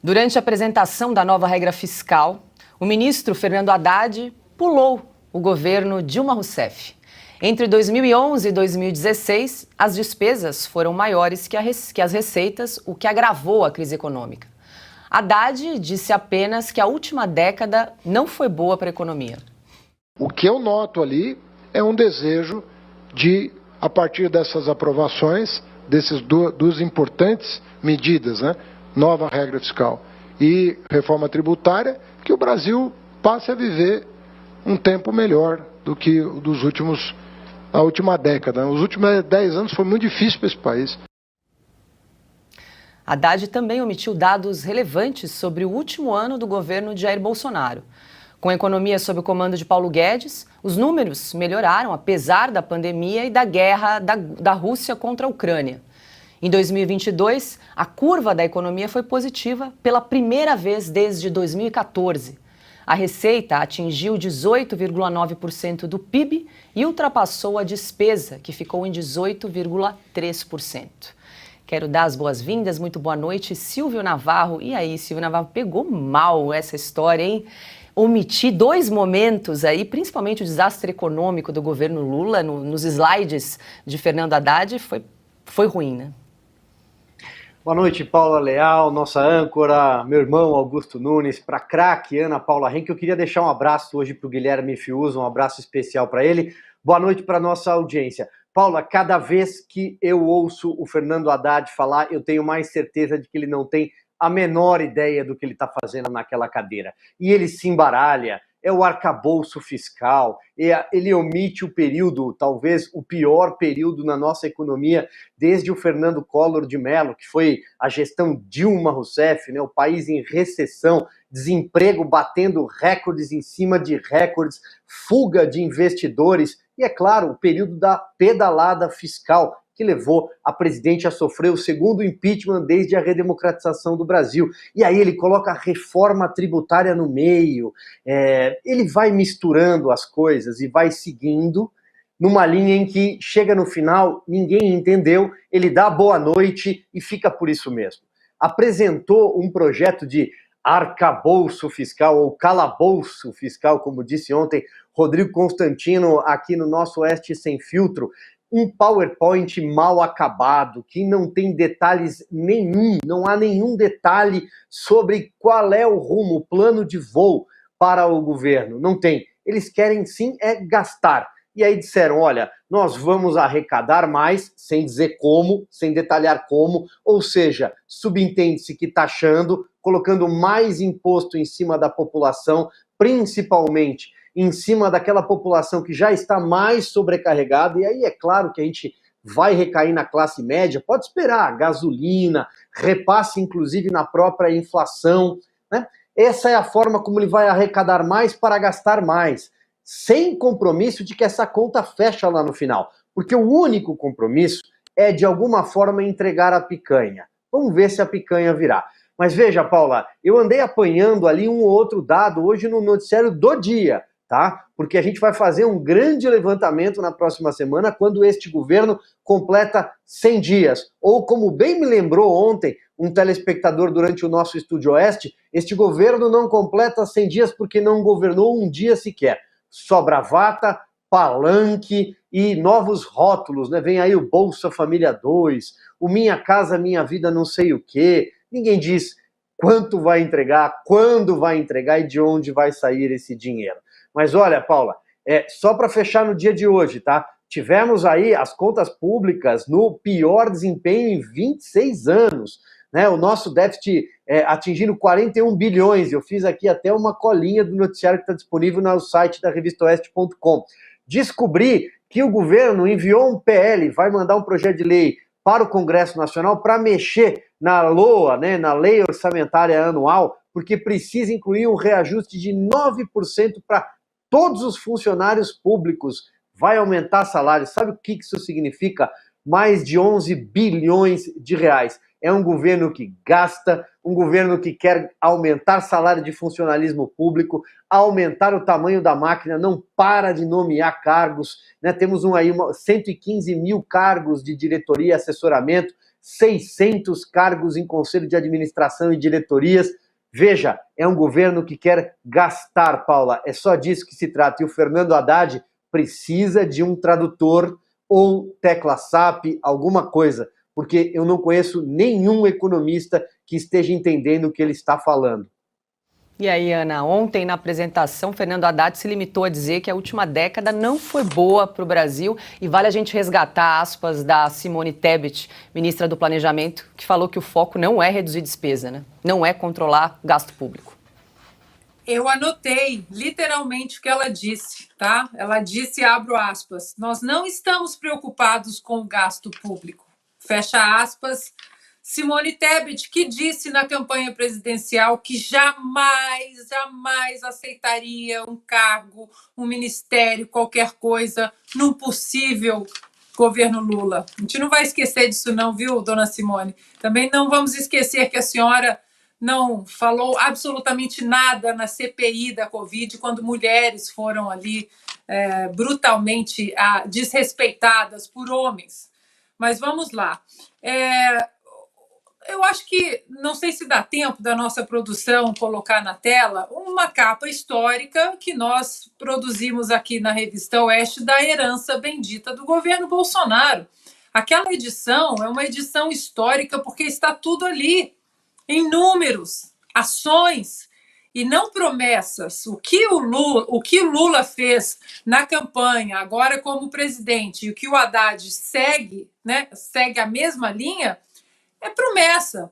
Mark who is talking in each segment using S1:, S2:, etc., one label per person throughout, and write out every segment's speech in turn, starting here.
S1: Durante a apresentação da nova regra fiscal, o ministro Fernando Haddad pulou o governo Dilma Rousseff. Entre 2011 e 2016, as despesas foram maiores que as receitas, o que agravou a crise econômica. Haddad disse apenas que a última década não foi boa para a economia.
S2: O que eu noto ali é um desejo de, a partir dessas aprovações, desses duas importantes medidas, né? Nova regra fiscal e reforma tributária, que o Brasil passe a viver um tempo melhor do que a última década. Os últimos 10 anos foi muito difícil para esse país.
S1: Haddad também omitiu dados relevantes sobre o último ano do governo de Jair Bolsonaro. Com a economia sob o comando de Paulo Guedes, os números melhoraram apesar da pandemia e da guerra da Rússia contra a Ucrânia. Em 2022, a curva da economia foi positiva pela primeira vez desde 2014. A receita atingiu 18,9% do PIB e ultrapassou a despesa, que ficou em 18,3%. Quero dar as boas-vindas, muito boa noite, Silvio Navarro. E aí, Silvio Navarro, pegou mal essa história, hein? Omitir dois momentos aí, principalmente o desastre econômico do governo Lula, nos slides de Fernando Haddad, foi ruim, né?
S3: Boa noite, Paula Leal, nossa âncora, meu irmão Augusto Nunes, para a craque Ana Paula Henke. Eu queria deixar um abraço hoje para o Guilherme Fiuza, um abraço especial para ele. Boa noite para a nossa audiência. Paula, cada vez que eu ouço o Fernando Haddad falar, eu tenho mais certeza de que ele não tem a menor ideia do que ele está fazendo naquela cadeira. E ele se embaralha, é o arcabouço fiscal, ele omite o período, talvez o pior período na nossa economia, desde o Fernando Collor de Mello, que foi a gestão Dilma Rousseff, né, o país em recessão, desemprego batendo recordes em cima de recordes, fuga de investidores, e é claro, o período da pedalada fiscal, que levou a presidente a sofrer o segundo impeachment desde a redemocratização do Brasil. E aí ele coloca a reforma tributária no meio, ele vai misturando as coisas e vai seguindo numa linha em que chega no final, ninguém entendeu, ele dá boa noite e fica por isso mesmo. Apresentou um projeto de arcabouço fiscal ou calabouço fiscal, como disse ontem Rodrigo Constantino aqui no nosso Oeste Sem Filtro, um PowerPoint mal acabado, que não tem detalhes nenhum, não há nenhum detalhe sobre qual é o rumo, o plano de voo para o governo. Não tem. Eles querem sim gastar. E aí disseram, olha, nós vamos arrecadar mais, sem dizer como, sem detalhar como, ou seja, subentende-se que taxando, colocando mais imposto em cima da população, principalmente em cima daquela população que já está mais sobrecarregada, e aí é claro que a gente vai recair na classe média, pode esperar, gasolina, repasse inclusive na própria inflação, né? Essa é a forma como ele vai arrecadar mais para gastar mais, sem compromisso de que essa conta fecha lá no final, porque o único compromisso é de alguma forma entregar a picanha. Vamos ver se a picanha virá. Mas veja, Paula, eu andei apanhando ali um ou outro dado hoje no noticiário do dia, tá? Porque a gente vai fazer um grande levantamento na próxima semana, quando este governo completa 100 dias. Ou, como bem me lembrou ontem um telespectador durante o nosso Estúdio Oeste, este governo não completa 100 dias porque não governou um dia sequer. Só bravata, palanque e novos rótulos, né? Vem aí o Bolsa Família 2, o Minha Casa Minha Vida não sei o quê. Ninguém diz quanto vai entregar, quando vai entregar e de onde vai sair esse dinheiro. Mas olha, Paula, só para fechar no dia de hoje, tá? Tivemos aí as contas públicas no pior desempenho em 26 anos, né? O nosso déficit atingindo 41 bilhões. Eu fiz aqui até uma colinha do noticiário que está disponível no site da revistaoeste.com. Descobri que o governo enviou um PL, vai mandar um projeto de lei para o Congresso Nacional para mexer na LOA, né, na Lei Orçamentária Anual, porque precisa incluir um reajuste de 9% para todos os funcionários públicos. Vai aumentar salários. Sabe o que isso significa? Mais de 11 bilhões de reais. É um governo que gasta, um governo que quer aumentar salário de funcionalismo público, aumentar o tamanho da máquina, não para de nomear cargos, né? Temos 115 mil cargos de diretoria e assessoramento, 600 cargos em conselho de administração e diretorias. Veja, é um governo que quer gastar, Paula. É só disso que se trata. E o Fernando Haddad precisa de um tradutor ou tecla SAP, alguma coisa, porque eu não conheço nenhum economista que esteja entendendo o que ele está falando.
S1: E aí, Ana, ontem na apresentação, Fernando Haddad se limitou a dizer que a última década não foi boa para o Brasil e vale a gente resgatar aspas da Simone Tebet, ministra do Planejamento, que falou que o foco não é reduzir despesa, né? Não é controlar gasto público.
S4: Eu anotei literalmente o que ela disse, tá? Ela disse, abro aspas, nós não estamos preocupados com o gasto público. Fecha aspas. Simone Tebet, que disse na campanha presidencial que jamais aceitaria um cargo, um ministério, qualquer coisa, num possível governo Lula. A gente não vai esquecer disso não, viu, dona Simone? Também não vamos esquecer que a senhora não falou absolutamente nada na CPI da Covid, quando mulheres foram ali brutalmente desrespeitadas por homens. Mas vamos lá. Eu acho que, não sei se dá tempo da nossa produção colocar na tela uma capa histórica que nós produzimos aqui na Revista Oeste da herança bendita do governo Bolsonaro. Aquela edição é uma edição histórica porque está tudo ali, em números, ações e não promessas. O que o Lula fez na campanha, agora como presidente, e o que o Haddad segue, né, segue a mesma linha, é promessa.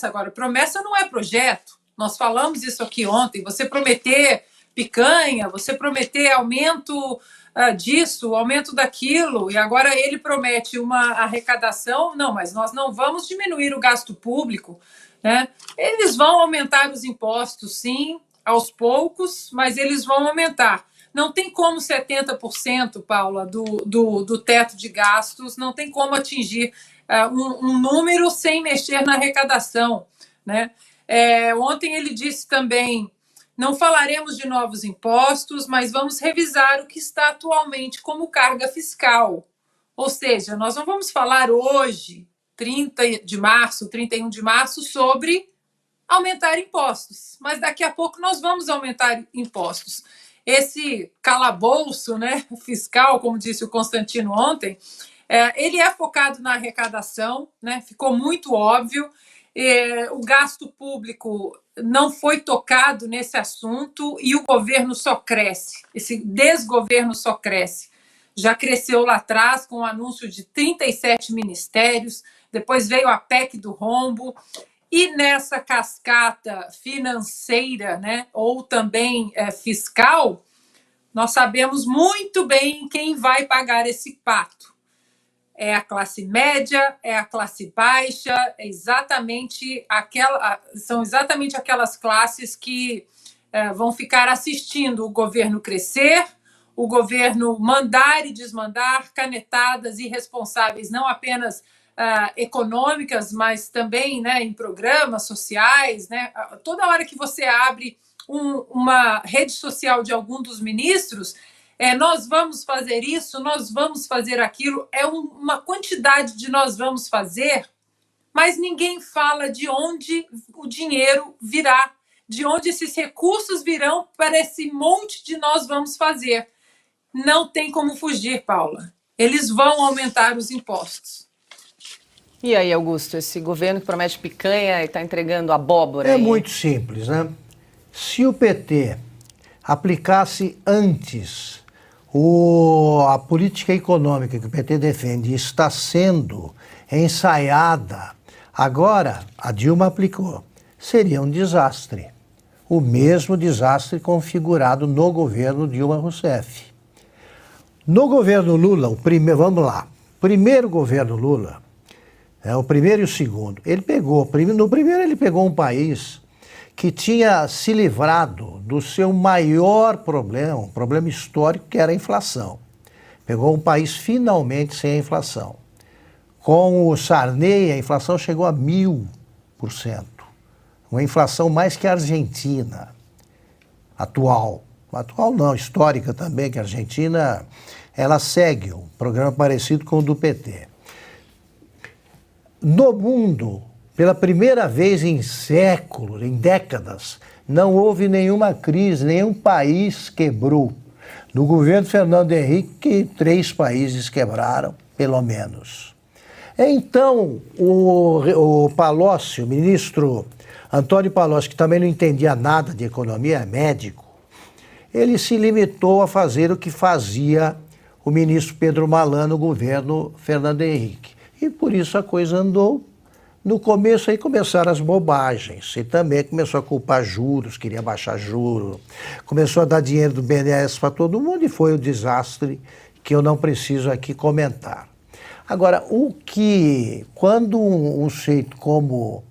S4: Agora, promessa não é projeto. Nós falamos isso aqui ontem. Você prometer picanha, você prometer aumento disso, aumento daquilo, e agora ele promete uma arrecadação. Não, mas nós não vamos diminuir o gasto público, né? Eles vão aumentar os impostos, sim, aos poucos, mas eles vão aumentar. Não tem como 70%, Paula, do teto de gastos, não tem como atingir um número sem mexer na arrecadação, né? Ontem ele disse também, não falaremos de novos impostos, mas vamos revisar o que está atualmente como carga fiscal. Ou seja, nós não vamos falar hoje, 30 de março, 31 de março, sobre aumentar impostos, mas daqui a pouco nós vamos aumentar impostos. Esse calabouço, né, fiscal, como disse o Constantino ontem, ele é focado na arrecadação, né? Ficou muito óbvio. O gasto público não foi tocado nesse assunto e o governo só cresce. Esse desgoverno só cresce. Já cresceu lá atrás com o anúncio de 37 ministérios, depois veio a PEC do rombo, e nessa cascata financeira, né, ou também fiscal, nós sabemos muito bem quem vai pagar esse pato. É a classe média, é a classe baixa, são exatamente aquelas classes que vão ficar assistindo o governo crescer, o governo mandar e desmandar, canetadas irresponsáveis, não apenas econômicas, mas também, né, em programas sociais, né? Toda hora que você abre uma rede social de algum dos ministros, nós vamos fazer isso, nós vamos fazer aquilo, é uma quantidade de nós vamos fazer, mas ninguém fala de onde o dinheiro virá, de onde esses recursos virão para esse monte de nós vamos fazer. Não tem como fugir, Paula. Eles vão aumentar os impostos.
S1: E aí, Augusto, esse governo que promete picanha e está entregando abóbora?
S5: É muito simples, né? Se o PT aplicasse antes a política econômica que o PT defende está sendo ensaiada, agora a Dilma aplicou, seria um desastre. O mesmo desastre configurado no governo Dilma Rousseff. No governo Lula, primeiro governo Lula, o primeiro e o segundo, no primeiro ele pegou um país que tinha se livrado do seu maior problema, um problema histórico, que era a inflação. Pegou um país finalmente sem a inflação. Com o Sarney, a inflação chegou a 1000%. Uma inflação mais que a Argentina, atual. Atual não, histórica também, que a Argentina, ela segue um programa parecido com o do PT. No mundo, pela primeira vez em séculos, em décadas, não houve nenhuma crise, nenhum país quebrou. No governo Fernando Henrique, 3 países quebraram, pelo menos. Então, o Palocci, o ministro Antônio Palocci, que também não entendia nada de economia, é médico, ele se limitou a fazer o que fazia o ministro Pedro Malan no governo Fernando Henrique. E por isso a coisa andou. No começo aí começaram as bobagens, e também começou a culpar juros, queria baixar juros, começou a dar dinheiro do BNDES para todo mundo e foi o desastre que eu não preciso aqui comentar. Agora, quando um sujeito como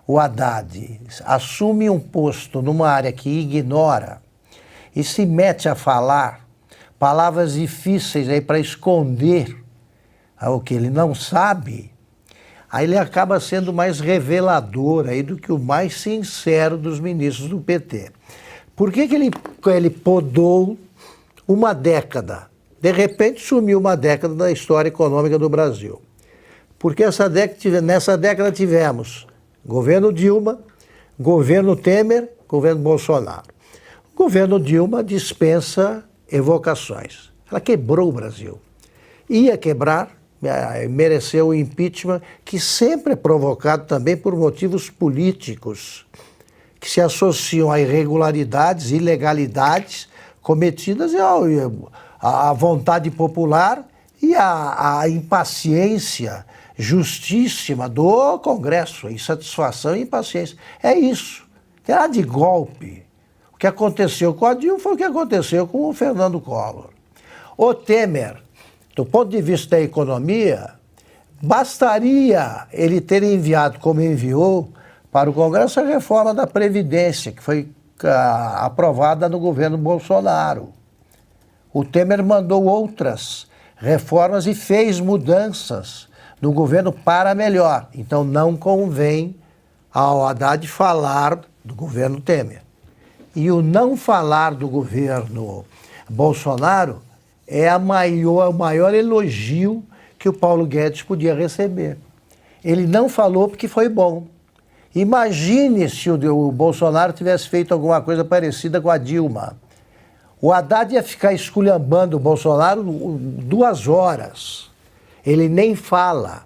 S5: o Haddad assume um posto numa área que ignora e se mete a falar palavras difíceis aí para esconder o que ele não sabe, aí ele acaba sendo mais revelador aí do que o mais sincero dos ministros do PT. Por que ele podou uma década? De repente sumiu uma década da história econômica do Brasil. Porque nessa década tivemos governo Dilma, governo Temer, governo Bolsonaro. O governo Dilma dispensa evocações. Ela quebrou o Brasil. Ia quebrar, mereceu o impeachment, que sempre é provocado também por motivos políticos, que se associam a irregularidades, ilegalidades cometidas à vontade popular e à impaciência justíssima do Congresso, insatisfação e impaciência. É isso. Era de golpe. O que aconteceu com a Dilma foi o que aconteceu com o Fernando Collor. O Temer, do ponto de vista da economia, bastaria ele ter enviado, como enviou, para o Congresso a reforma da Previdência, que foi aprovada no governo Bolsonaro. O Temer mandou outras reformas e fez mudanças no governo para melhor. Então não convém ao Haddad falar do governo Temer. E o não falar do governo Bolsonaro é o maior elogio que o Paulo Guedes podia receber. Ele não falou porque foi bom. Imagine se o Bolsonaro tivesse feito alguma coisa parecida com a Dilma. O Haddad ia ficar esculhambando o Bolsonaro 2 horas. Ele nem fala.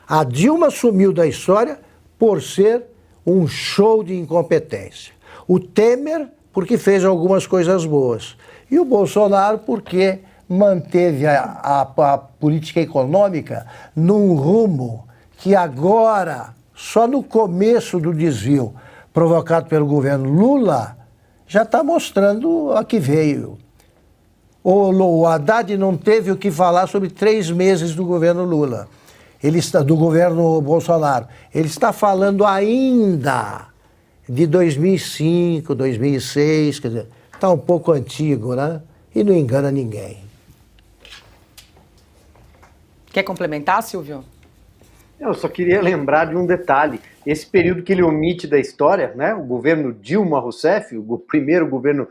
S5: A Dilma sumiu da história por ser um show de incompetência. O Temer, porque fez algumas coisas boas. E o Bolsonaro, porque manteve a política econômica num rumo que agora, só no começo do desvio provocado pelo governo Lula, já está mostrando a que veio. O Haddad não teve o que falar sobre 3 meses do governo Lula, do governo Bolsonaro. Ele está falando ainda de 2005, 2006, quer dizer, está um pouco antigo, né? E não engana ninguém.
S1: Quer complementar, Silvio?
S3: Eu só queria lembrar de um detalhe. Esse período que ele omite da história, né, o governo Dilma Rousseff, o primeiro governo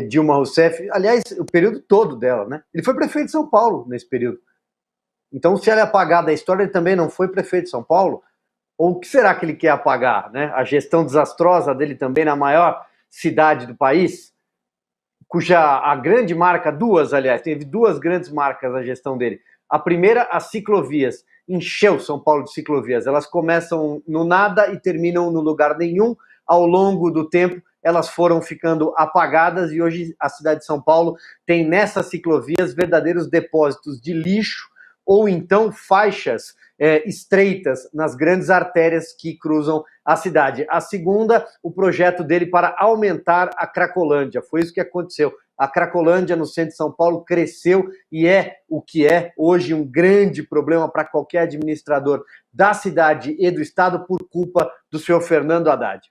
S3: Dilma Rousseff, aliás, o período todo dela, né? Ele foi prefeito de São Paulo nesse período. Então, se ele apagar da história, ele também não foi prefeito de São Paulo? Ou o que será que ele quer apagar, né? A gestão desastrosa dele também na maior cidade do país, cuja a grande marca, teve 2 grandes marcas a gestão dele. A primeira, as ciclovias. Encheu São Paulo de ciclovias. Elas começam no nada e terminam no lugar nenhum. Ao longo do tempo, elas foram ficando apagadas e hoje a cidade de São Paulo tem nessas ciclovias verdadeiros depósitos de lixo ou então faixas estreitas nas grandes artérias que cruzam a cidade. A segunda, o projeto dele para aumentar a Cracolândia. Foi isso que aconteceu. A Cracolândia, no centro de São Paulo, cresceu e é o que é hoje um grande problema para qualquer administrador da cidade e do estado por culpa do senhor Fernando Haddad.